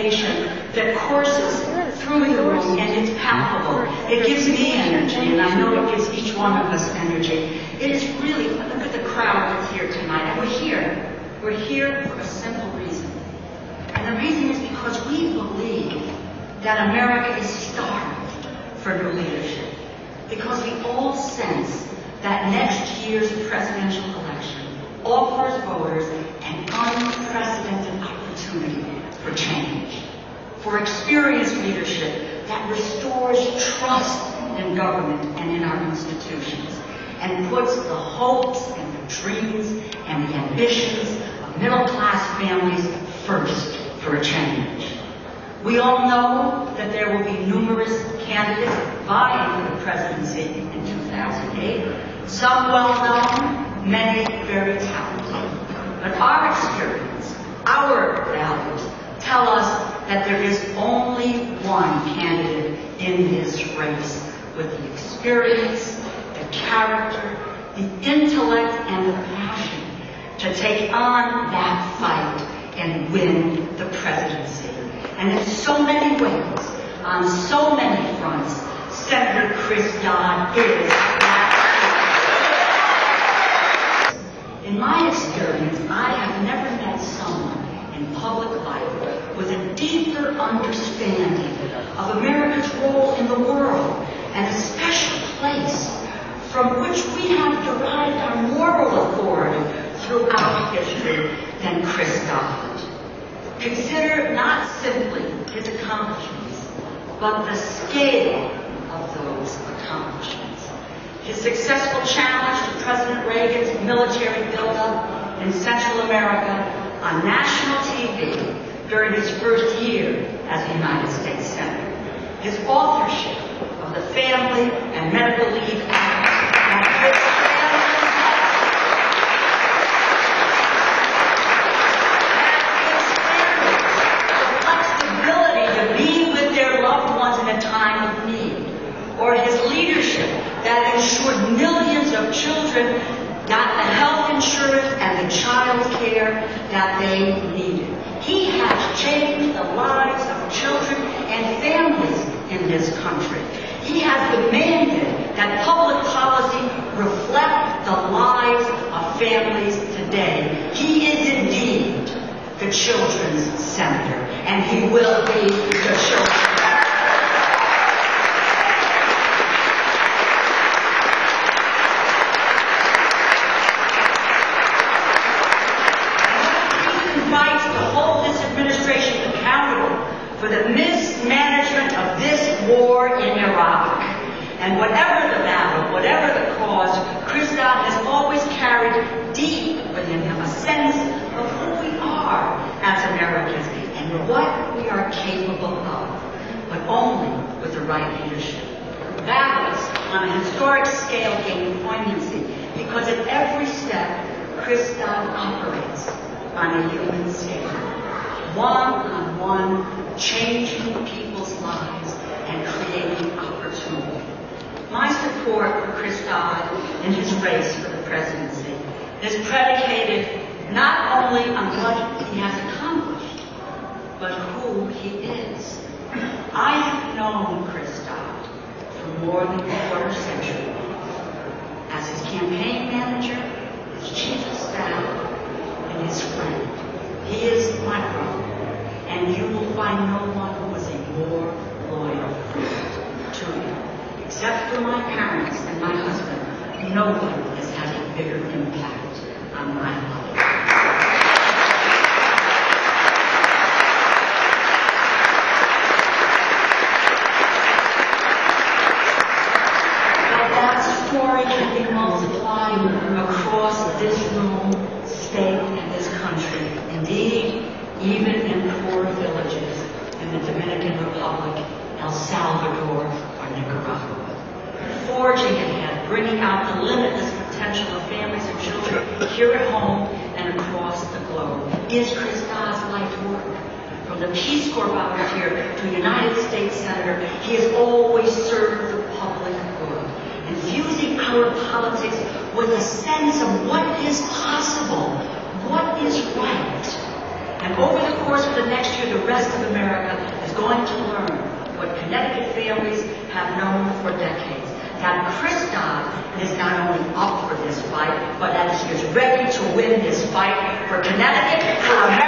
dedication that courses through the room, and it's palpable. It gives me energy, and I know it gives each one of us energy. It is really, look at the crowd that's here tonight, and we're here. We're here for a simple reason. And the reason is because we believe that America is starved for new leadership. Because we all sense that next year's presidential election offers voters an unprecedented opportunity for change, for experienced leadership that restores trust in government and in our institutions, and puts the hopes and the dreams and the ambitions of middle-class families first for a change. We all know that there will be numerous candidates vying for the presidency in 2008, some well-known, many very talented. But our experience, our values, tell us that there is only one candidate in this race with the experience, the character, the intellect, and the passion to take on that fight and win the presidency. And in so many ways, on so many fronts, Senator Chris Dodd is that. In my experience, I have never met someone in public life with a deeper understanding of America's role in the world and a special place from which we have derived our moral authority throughout history than Chris Dodd. Consider not simply his accomplishments, but the scale of those accomplishments. His successful challenge to President Reagan's military buildup in Central America on national TV during his first year as a United States Senator. His authorship of the Family and Medical Leave Act that gives or his leadership that ensured millions of children got the health insurance and the child care that they needed. He has changed the lives of children and families in this country. He has demanded that public policy reflect the lives of families today. He is indeed the children's senator, and he will be the children's senator. For the mismanagement of this war in Iraq. And whatever the battle, whatever the cause, Chris Dodd has always carried deep within him a sense of who we are as Americans and what we are capable of, but only with the right leadership. Battles on a historic scale gain poignancy because at every step, Chris Dodd operates on a human scale. One-on-one, changing people's lives and creating opportunity. My support for Chris Dodd in his race for the presidency is predicated not only on what he has accomplished, but who he is. I have known Chris Dodd for more than a quarter century as his campaign manager, his chief of staff, and his friend. He is my brother, and you will find no one who is a more loyal friend to him. Except for my parents and my husband, no one has had a bigger impact on my life. But that story can be multiplied across this room, state, and this country. Indeed, even in poor villages in the Dominican Republic, El Salvador, or Nicaragua. Forging ahead, bringing out the limitless potential of families and children here at home and across the globe is Chris Dodd's life's work. From the Peace Corps volunteer to United States Senator, he has always served the public good, infusing our politics with a sense of what is possible, what is right. And over the course course, for the next year, the rest of America is going to learn what Connecticut families have known for decades. That Chris Dodd is not only up for this fight, but that he is ready to win this fight for Connecticut, for America.